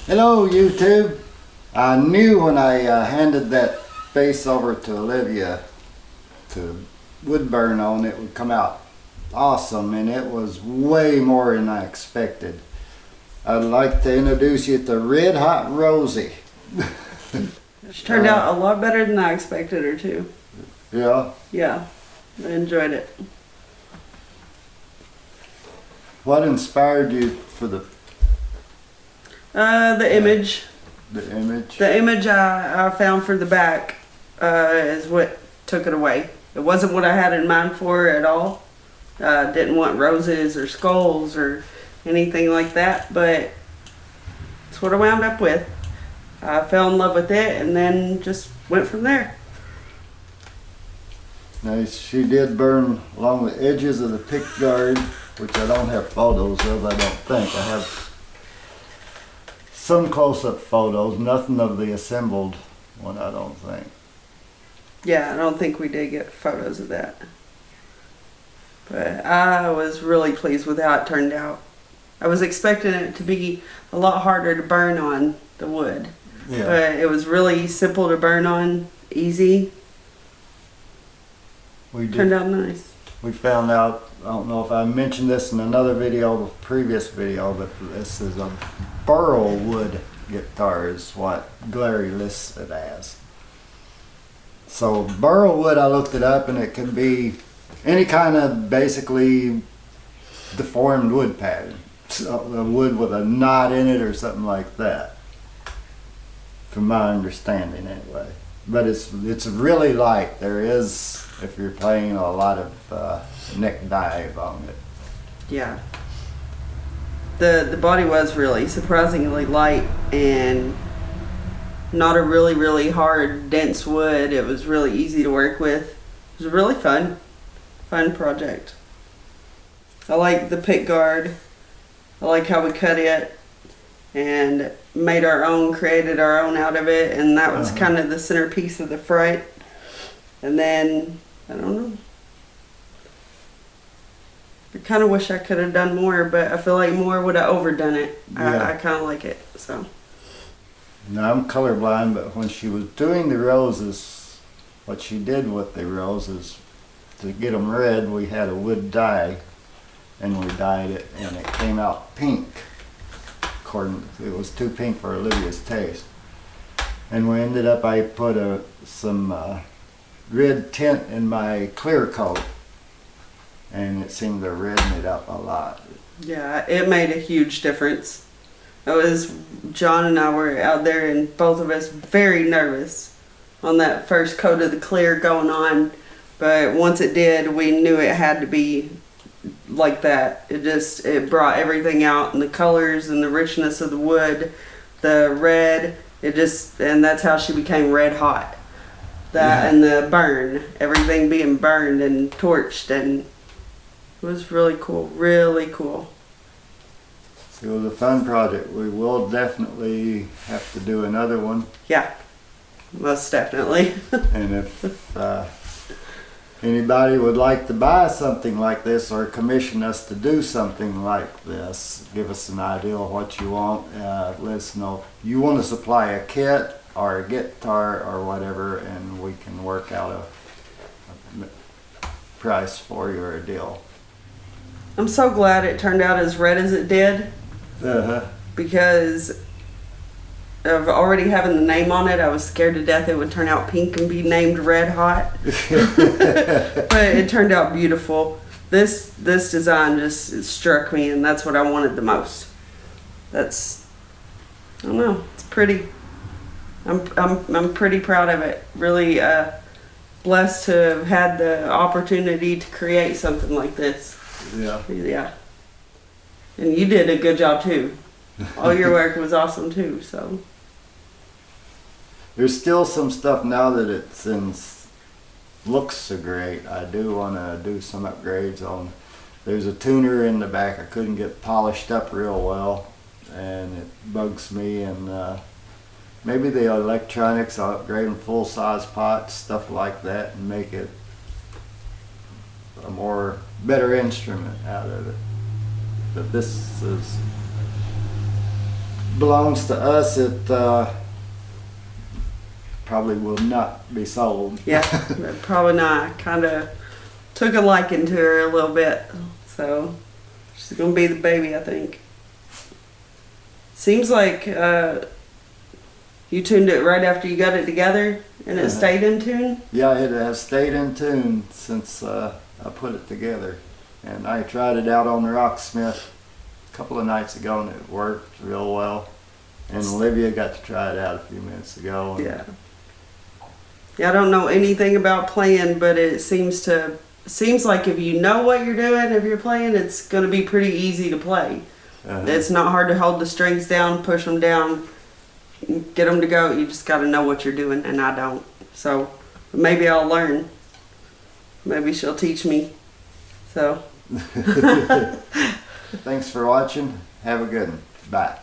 Hello YouTube. I knew when I handed that face over to Olivia to wood burn on, it would come out awesome, and it was way more than I expected. I'd like to introduce you to Red Hot Rosie. She turned out a lot better than I expected her to. Yeah? Yeah, I enjoyed it. What inspired you for the image. The image? The image I found for the back is what took it away. It wasn't what I had in mind for her at all. Didn't want roses or skulls or anything like that, but it's what I wound up with. I fell in love with it and then just went from there. Now, she did burn along the edges of the pick guard, which I don't have photos of, I don't think. I have some close-up photos, nothing of the assembled one, I don't think. Yeah, I don't think we did get photos of that. But I was really pleased with how it turned out. I was expecting it to be a lot harder to burn on the wood. Yeah. But it was really simple to burn on, easy. Turned out nice. We found out, I don't know if I mentioned this in another video, the previous video, but this is a burl wood guitar is what Glarry lists it as. So burl wood, I looked it up, and it can be any kind of basically deformed wood pattern. So a wood with a knot in it or something like that, from my understanding anyway. But it's really light. There is, if you're playing, a lot of neck dive on it. Yeah. The body was really surprisingly light and not a really hard, dense wood. It was really easy to work with. It was a really fun project. I like the pick guard. I like how we cut it and made our own, created our own out of it, and that was kind of the centerpiece of the front. And then, I don't know. I kind of wish I could have done more, but I feel like more would have overdone it. Yeah. I kind of like it, so. Now, I'm colorblind, but when she was doing the roses, what she did with the roses, to get them red, we had a wood dye, and we dyed it, and it came out pink. It was too pink for Olivia's taste. And we ended up, I put some red tint in my clear coat, and it seemed to redden it up a lot. Yeah, it made a huge difference. It was, John and I were out there, and both of us very nervous on that first coat of the clear going on, but once it did, we knew it had to be like that. It brought everything out, and the colors and the richness of the wood, the red, and that's how she became red hot. That, yeah. And the burn, everything being burned and torched, and it was really cool, really cool. It was a fun project. We will definitely have to do another one. Yeah, most definitely. And if anybody would like to buy something like this or commission us to do something like this, give us an idea of what you want. Let us know if you want to supply a kit or a guitar or whatever, and we can work out a price for you or a deal. I'm so glad it turned out as red as it did. Because of already having the name on it, I was scared to death it would turn out pink and be named Red Hot. But it turned out beautiful. This design just struck me, and that's what I wanted the most. I don't know, it's pretty. I'm pretty proud of it. Really blessed to have had the opportunity to create something like this. Yeah. Yeah. And you did a good job too. All your work was awesome too, so. There's still some stuff now that looks so great. I do want to do some upgrades on. There's a tuner in the back I couldn't get polished up real well, and it bugs me, and maybe the electronics, I'll upgrade them full-size pots, stuff like that, and make it a better instrument out of it. But this is belongs to us, it probably will not be sold. Yeah, probably not. Kind of took a liking to her a little bit, so she's gonna be the baby, I think. Seems like you tuned it right after you got it together, and it stayed in tune. Yeah, it has stayed in tune since I put it together, and I tried it out on the Rocksmith a couple of nights ago, and it worked real well. And Olivia got to try it out a few minutes ago. And yeah. Yeah, I don't know anything about playing, but it seems like if you know what you're doing, if you're playing, it's going to be pretty easy to play. It's not hard to hold the strings down, push them down, get them to go. You just got to know what you're doing, and I don't. So maybe I'll learn. Maybe she'll teach me. So. Thanks for watching. Have a good one. Bye.